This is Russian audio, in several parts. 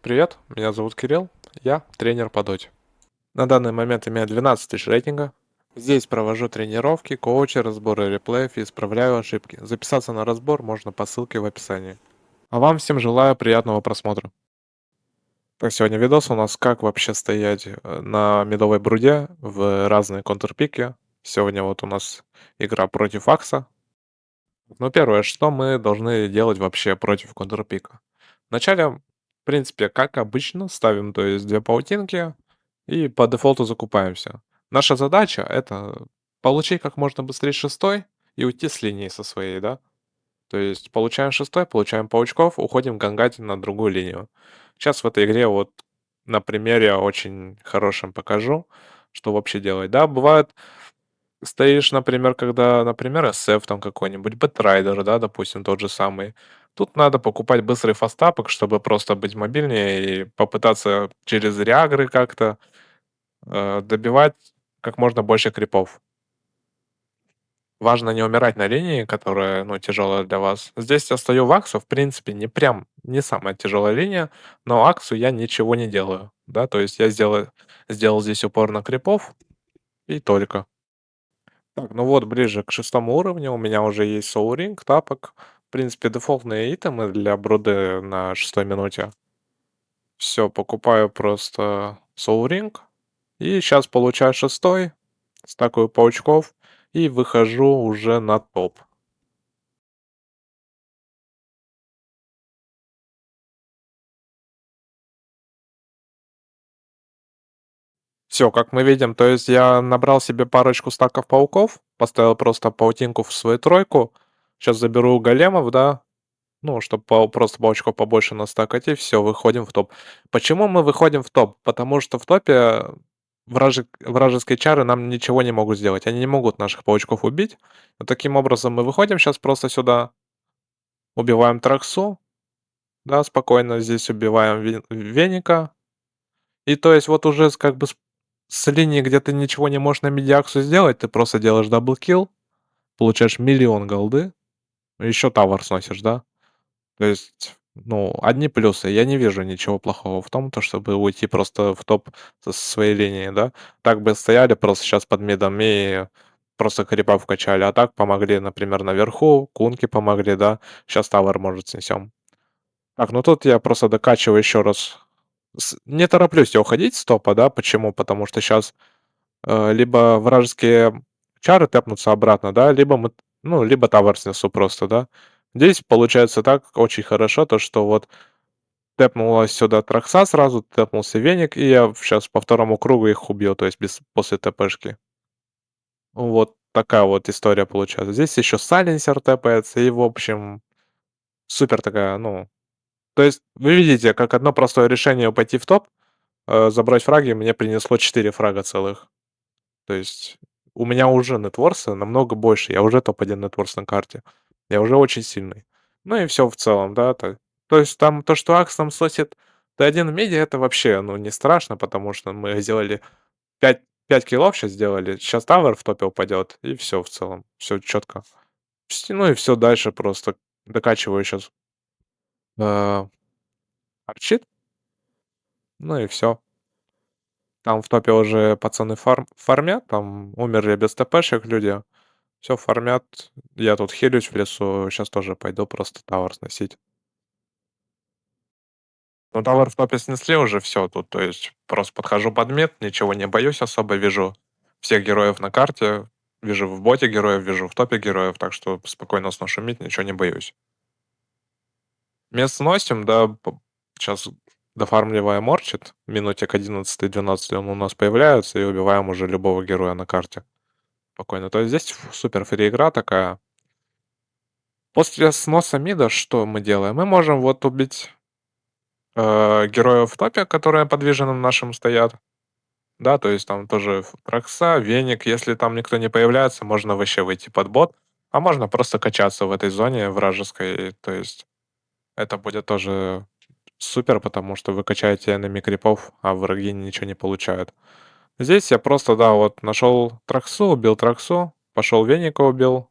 Привет, меня зовут Кирилл, я тренер по доте. На данный момент имею 12 тысяч рейтинга. Здесь провожу тренировки, коучи, разборы реплеев и исправляю ошибки. Записаться на разбор можно по ссылке в описании. А вам всем желаю приятного просмотра. Так, сегодня видос у нас как вообще стоять на медовой бруде в разные контрпики. Сегодня вот у нас игра против Акса. Ну, первое, что мы должны делать вообще против контрпика? Вначале, в принципе, как обычно, ставим, то есть, две паутинки и по дефолту закупаемся. Наша задача — это получить как можно быстрее шестой и уйти с линии со своей, да? То есть получаем шестой, получаем паучков, уходим гангать на другую линию. Сейчас в этой игре вот на примере очень хорошем покажу, что вообще делать. Да, бывает, стоишь, например, когда, например, SF там какой-нибудь, Бэтрайдер, да, допустим, тот же самый. Тут надо покупать быстрый фастапок, чтобы просто быть мобильнее и попытаться через реагры как-то добивать как можно больше крипов. Важно не умирать на линии, которая, ну, тяжелая для вас. Здесь я стою в Аксу, в принципе, не самая тяжелая линия, но Аксу я ничего не делаю, да, то есть я сделал здесь упор на крипов и только. Так, ну вот, ближе к шестому уровню у меня уже есть Soul Ring, тапок. В принципе, дефолтные итемы для бруды на шестой минуте. Все, покупаю просто Soul Ring. И сейчас получаю шестой, стакаю паучков и выхожу уже на топ. Все, как мы видим, то есть я набрал себе парочку стаков пауков, поставил просто паутинку в свою тройку. Сейчас заберу големов, да, ну, чтобы просто паучков побольше настакать, и все, выходим в топ. Почему мы выходим в топ? Потому что в топе вражеские чары нам ничего не могут сделать. Они не могут наших паучков убить. Вот таким образом мы выходим сейчас просто сюда, убиваем Траксу, да, спокойно здесь убиваем Веника. И то есть вот уже как бы с линии, где ты ничего не можешь на медиаксу сделать, ты просто делаешь даблкил, получаешь миллион голды, еще тавер сносишь, да? То есть, ну, одни плюсы. Я не вижу ничего плохого в том, то, чтобы уйти просто в топ со своей линии, да. Так бы стояли просто сейчас под мидом и просто крипа вкачали. А так помогли, например, наверху, кунки помогли, да. Сейчас тавер, может, снесем. Так, ну тут я просто докачиваю еще раз. Не тороплюсь я уходить с топа, да. Почему? Потому что сейчас либо вражеские чары тэпнутся обратно, да, либо ну, либо тавер снесу просто, да. Здесь получается так очень хорошо, то что вот тэпнулась сюда Тракса сразу, тэпнулся Веник, и я сейчас по второму кругу их убью, то есть после ТПшки. Вот такая вот история получается. Здесь еще Сайленсер тэпается, и, в общем, супер такая, ну... То есть вы видите, как одно простое решение пойти в топ, забрать фраги, мне принесло 4 фрага целых. То есть у меня уже нетворса намного больше, я уже топ-1 нетворс на карте. Я уже очень сильный. Ну и все в целом, да. То есть там то, что Акс там сносит Т1 в медиа, это вообще, ну, не страшно, потому что мы сделали 5 киллов сейчас сделали. Сейчас тавер в топе упадет, и все в целом. Все четко. Ну и все дальше просто докачиваю сейчас арчит, ну и все. Там в топе уже пацаны фармят, там умерли без ТПшек люди. Все фармят. Я тут хилюсь в лесу. Сейчас тоже пойду просто тавер сносить. Ну, тавер в топе снесли уже все тут. То есть просто подхожу под мид, ничего не боюсь особо. Вижу всех героев на карте. Вижу в боте героев, вижу в топе героев. Так что спокойно сношу мид, ничего не боюсь. Мид сносим, да. Сейчас дофармливаем Орчит. Минуте к 11-12 он у нас появляется. И убиваем уже любого героя на карте. Спокойно. То есть здесь супер фри игра такая. После сноса мида что мы делаем? Мы можем вот убить героев в топе, которые подвижным нашим стоят. Да, то есть там тоже Тракса, Веник. Если там никто не появляется, можно вообще выйти под бот. А можно просто качаться в этой зоне вражеской. То есть это будет тоже супер, потому что вы качаете enemy крипов, а враги ничего не получают. Здесь я просто, да, вот нашел Траксу, убил Траксу, пошел Веника убил.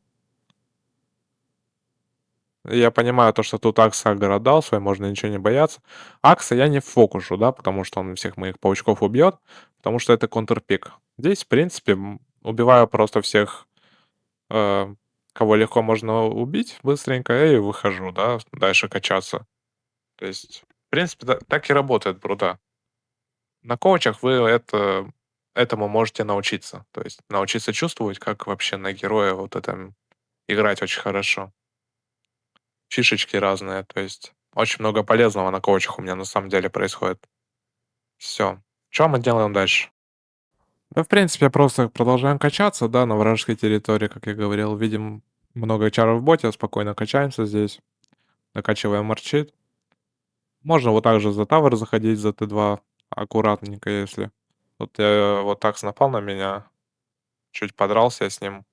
Я понимаю то, что тут Акса Агро дал свой, можно ничего не бояться. Акса я не фокушу, да, потому что он всех моих паучков убьет, потому что это контрпик. Здесь, в принципе, убиваю просто всех, э, кого легко можно убить быстренько, и выхожу, да, дальше качаться. То есть, в принципе, так и работает Бруда. На коучах вы этому можете научиться. То есть научиться чувствовать, как вообще на героя вот этом играть очень хорошо. Фишечки разные, то есть очень много полезного на коучах у меня на самом деле происходит. Все. Что мы делаем дальше? Да, в принципе, просто продолжаем качаться, да, на вражеской территории, как я говорил. Видим много чаров в боте, спокойно качаемся здесь, накачиваем арчит. Можно вот так же за тавер заходить, за Т2, аккуратненько, если. Вот вот так напал на меня, чуть подрался я с ним.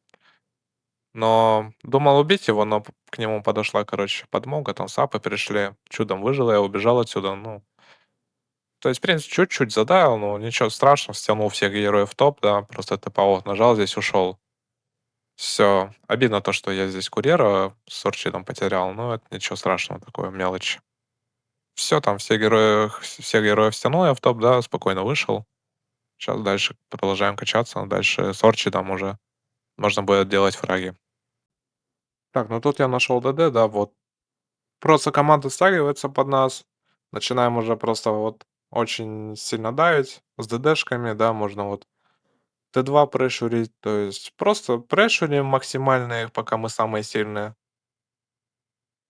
Но думал убить его, но к нему подошла, короче, подмога, там сапы пришли. Чудом выжил, я убежал отсюда. Ну, то есть, в принципе, чуть-чуть задавил, но ничего страшного, стянул всех героев в топ, да, просто ТПО нажал, здесь ушел. Все. Обидно то, что я здесь курьера с Орчидом потерял, но это ничего страшного, такое мелочь. Все, там всех героев стянул я в топ, да, спокойно вышел. Сейчас дальше продолжаем качаться, дальше с Орчидом уже можно будет делать фраги. Так, ну тут я нашел ДД, да, вот. Просто команда стягивается под нас. Начинаем уже просто вот очень сильно давить с ДДшками, да, можно вот Т2 прешурить, то есть просто прешурим максимально их, пока мы самые сильные.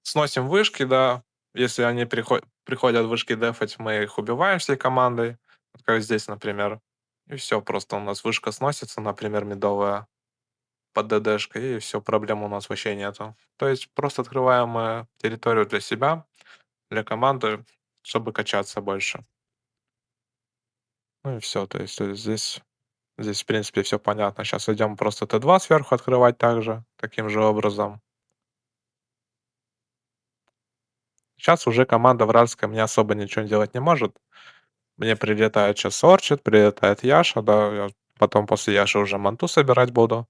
Сносим вышки, да. Если они приходят вышки дефать, мы их убиваем всей командой. Вот как здесь, например. И все, просто у нас вышка сносится, например, медовая под ДДшкой, и все, проблем у нас вообще нету. То есть просто открываем территорию для себя, для команды, чтобы качаться больше. Ну и все, то есть здесь, в принципе, все понятно. Сейчас идем просто Т2 сверху открывать также, таким же образом. Сейчас уже команда вражеская мне особо ничего делать не может. Мне прилетает сейчас Орчит, прилетает Яша, да, я потом после Яши уже манту собирать буду.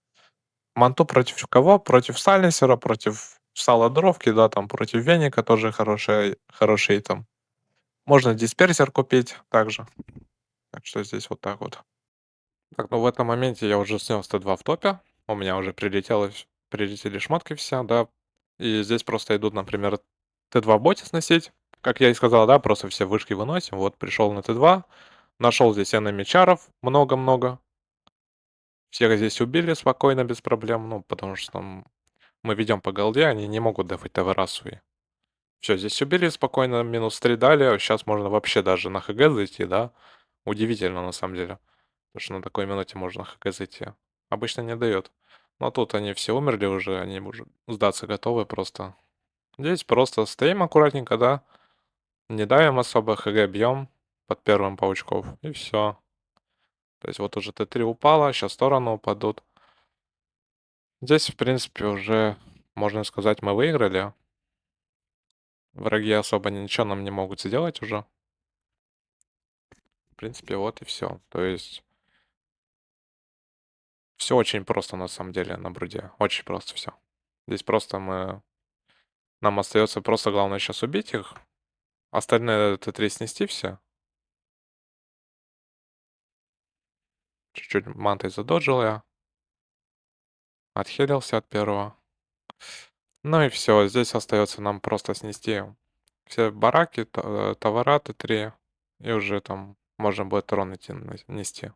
Манту против кого? Против Сайленсера, против Саладровки, да, там против Веника тоже хороший там. Можно дисперсер купить также. Так что здесь вот так вот. Так, ну в этом моменте я уже снес Т2 в топе. У меня уже прилетели шмотки все, да. И здесь просто идут, например, Т2 в боте сносить. Как я и сказал, да, просто все вышки выносим. Вот пришел на Т2, нашел здесь энеми-чаров много-много. Всех здесь убили спокойно, без проблем. Ну, потому что там мы ведем по голде, они не могут дефать ТВ свои. Все, здесь убили спокойно, минус 3 дали. Сейчас можно вообще даже на ХГ зайти, да. Удивительно, на самом деле. Потому что на такой минуте можно ХГ зайти. Обычно не дает. Но тут они все умерли уже, они уже сдаться готовы просто. Здесь просто стоим аккуратненько, да. Не давим особо, ХГ бьем под первым паучков. И все. То есть вот уже Т3 упала, сейчас в сторону упадут. Здесь, в принципе, уже, можно сказать, мы выиграли. Враги особо ничего нам не могут сделать уже. В принципе, вот и все. То есть все очень просто на самом деле на бруде. Очень просто все. Здесь просто нам остается просто главное сейчас убить их. Остальные Т3 снести все. Чуть-чуть мантой задоджил я. Отхилился от первого. Ну и все. Здесь остается нам просто снести все бараки, товара Т3. И уже там можно будет трон идти нести.